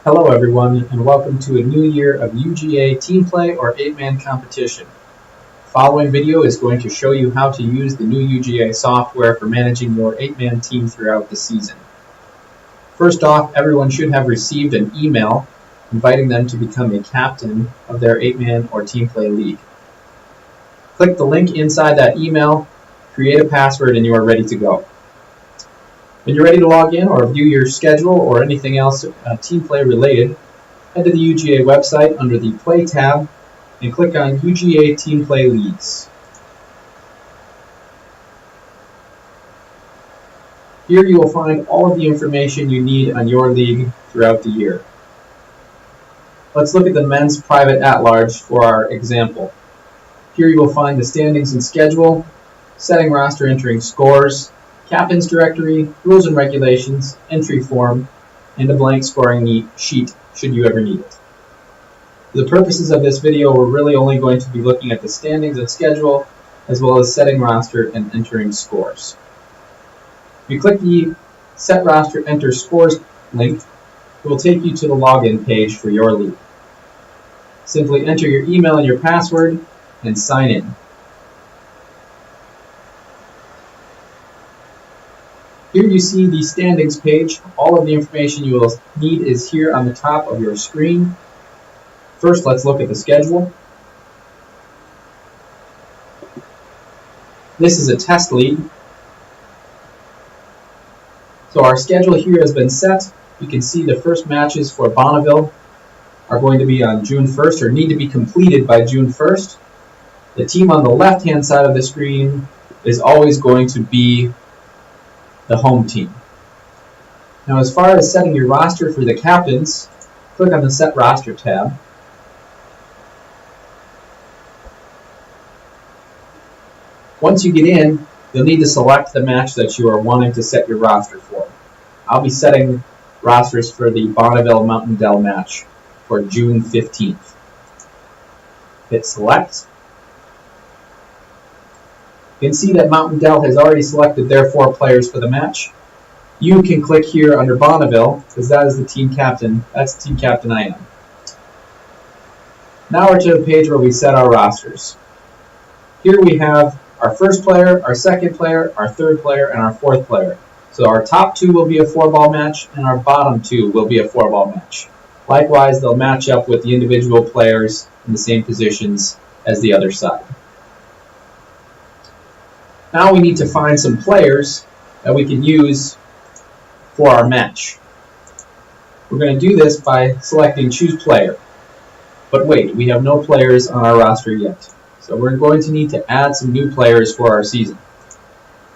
Hello everyone, and welcome to a new year of UGA Team Play or 8-man competition. The following video is going to show you how to use the new UGA software for managing your 8-man team throughout the season. First off, everyone should have received an email inviting them to become a captain of their 8-man or Team Play league. Click the link inside that email, create a password, and you are ready to go. When you're ready to log in or view your schedule or anything else team play related, head to the UGA website under the Play tab and click on UGA Team Play Leagues. Here you will find all of the information you need on your league throughout the year. Let's look at the men's private at-large for our example. Here you will find the standings and schedule, setting roster entering scores, captain's directory, rules and regulations, entry form, and a blank scoring sheet should you ever need it. For the purposes of this video, we're really only going to be looking at the standings and schedule, as well as setting roster and entering scores. If you click the Set Roster Enter Scores link, it will take you to the login page for your league. Simply enter your email and your password and sign in. Here you see the standings page. All of the information you will need is here on the top of your screen. First, let's look at the schedule. This is a test league. So our schedule here has been set. You can see the first matches for Bonneville are going to be on June 1st or need to be completed by June 1st. The team on the left-hand side of the screen is always going to be the home team. Now, as far as setting your roster for the captains, click on the Set Roster tab. Once you get in, you'll need to select the match that you are wanting to set your roster for. I'll be setting rosters for the Bonneville Mountain Dell match for June 15th. Hit Select. You can see that Mountain Dell has already selected their 4 players for the match. You can click here under Bonneville, because that is the team captain. That's the team captain I am. Now we're to the page where we set our rosters. Here we have our first player, our second player, our third player, and our fourth player. So our top 2 will be a 4-ball match, and our bottom 2 will be a 4-ball match. Likewise, they'll match up with the individual players in the same positions as the other side. Now we need to find some players that we can use for our match. We're going to do this by selecting Choose Player. But wait, we have no players on our roster yet. So we're going to need to add some new players for our season.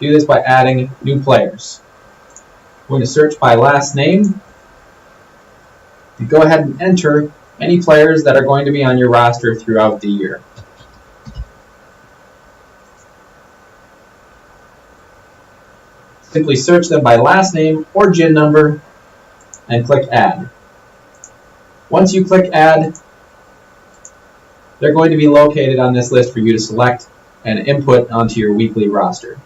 Do this by adding new players. We're going to search by last name. And go ahead and enter any players that are going to be on your roster throughout the year. Simply search them by last name or GIN number and click Add. Once you click Add, they're going to be located on this list for you to select and input onto your weekly roster.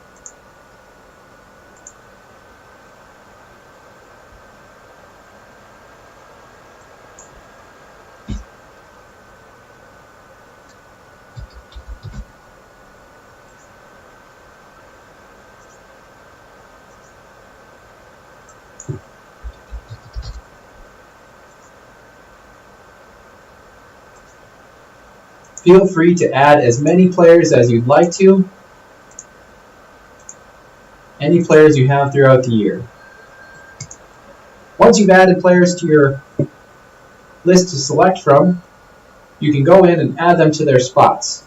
Feel free to add as many players as you'd like to, any players you have throughout the year. Once you've added players to your list to select from, you can go in and add them to their spots.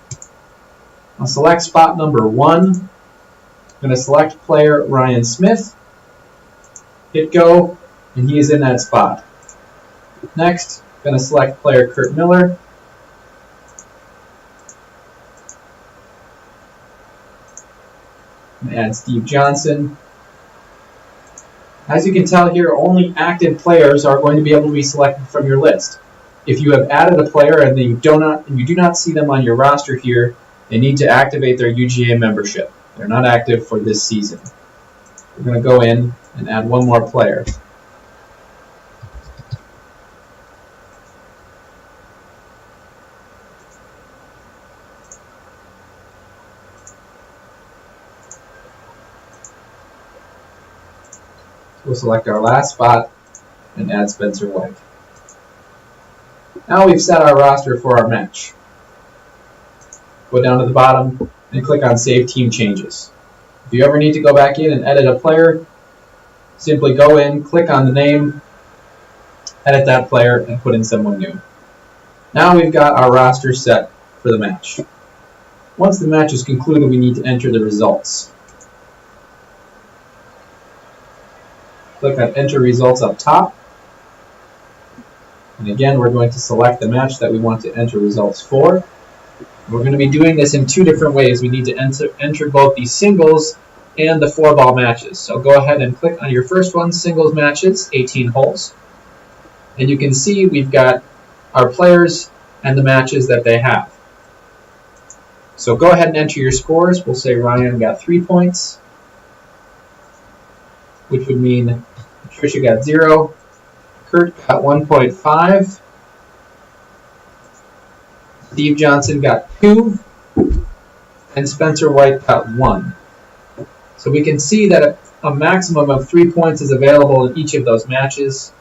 I'll select spot number 1. I'm going to select player Ryan Smith, hit go, and he is in that spot. Next, I'm going to select player Kurt Miller, and add Steve Johnson. As you can tell here, only active players are going to be able to be selected from your list. If you have added a player and you do not see them on your roster here, they need to activate their UGA membership. They're not active for this season. We're going to go in and add one more player. We'll select our last spot and add Spencer White. Now we've set our roster for our match. Go down to the bottom and click on Save Team Changes. If you ever need to go back in and edit a player, simply go in, click on the name, edit that player, and put in someone new. Now we've got our roster set for the match. Once the match is concluded, we need to enter the results. Click on Enter Results up top. And again, we're going to select the match that we want to enter results for. We're going to be doing this in two different ways. We need to enter both the singles and the 4-ball matches. So go ahead and click on your first one, singles matches, 18 holes. And you can see we've got our players and the matches that they have. So go ahead and enter your scores. We'll say Ryan got 3 points, which would mean Patricia got 0, Kurt got 1.5, Steve Johnson got 2, and Spencer White got 1. So we can see that a maximum of 3 points is available in each of those matches.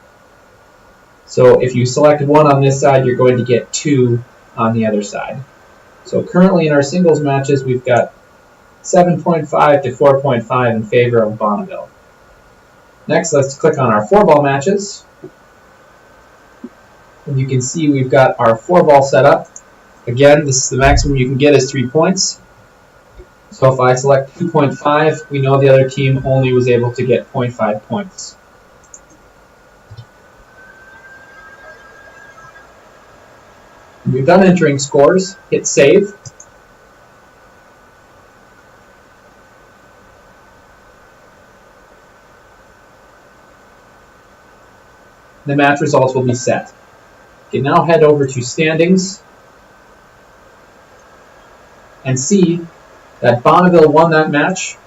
So if you select 1 on this side, you're going to get 2 on the other side. So currently in our singles matches, we've got 7.5 to 4.5 in favor of Bonneville. Next, let's click on our 4-ball matches. And you can see we've got our 4-ball set up. Again, this is the maximum you can get is 3 points. So if I select 2.5, we know the other team only was able to get 0.5 points. When you're done entering scores, hit Save. The match results will be set. You can now head over to Standings and see that Bonneville won that match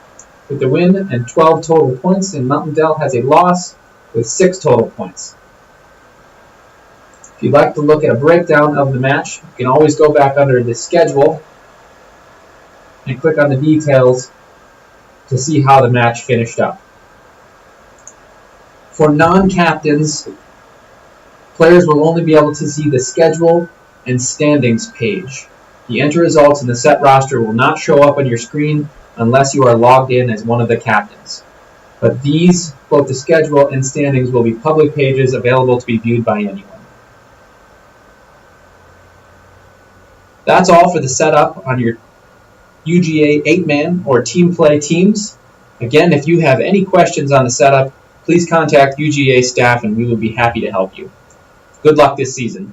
with the win and 12 total points, and Mountain Dell has a loss with 6 total points. If you'd like to look at a breakdown of the match, you can always go back under the schedule and click on the details to see how the match finished up. For non-captains, players will only be able to see the schedule and standings page. The enter results in the set roster will not show up on your screen unless you are logged in as one of the captains. But these, both the schedule and standings, will be public pages available to be viewed by anyone. That's all for the setup on your UGA 8-man or team play teams. Again, if you have any questions on the setup, please contact UGA staff and we will be happy to help you. Good luck this season.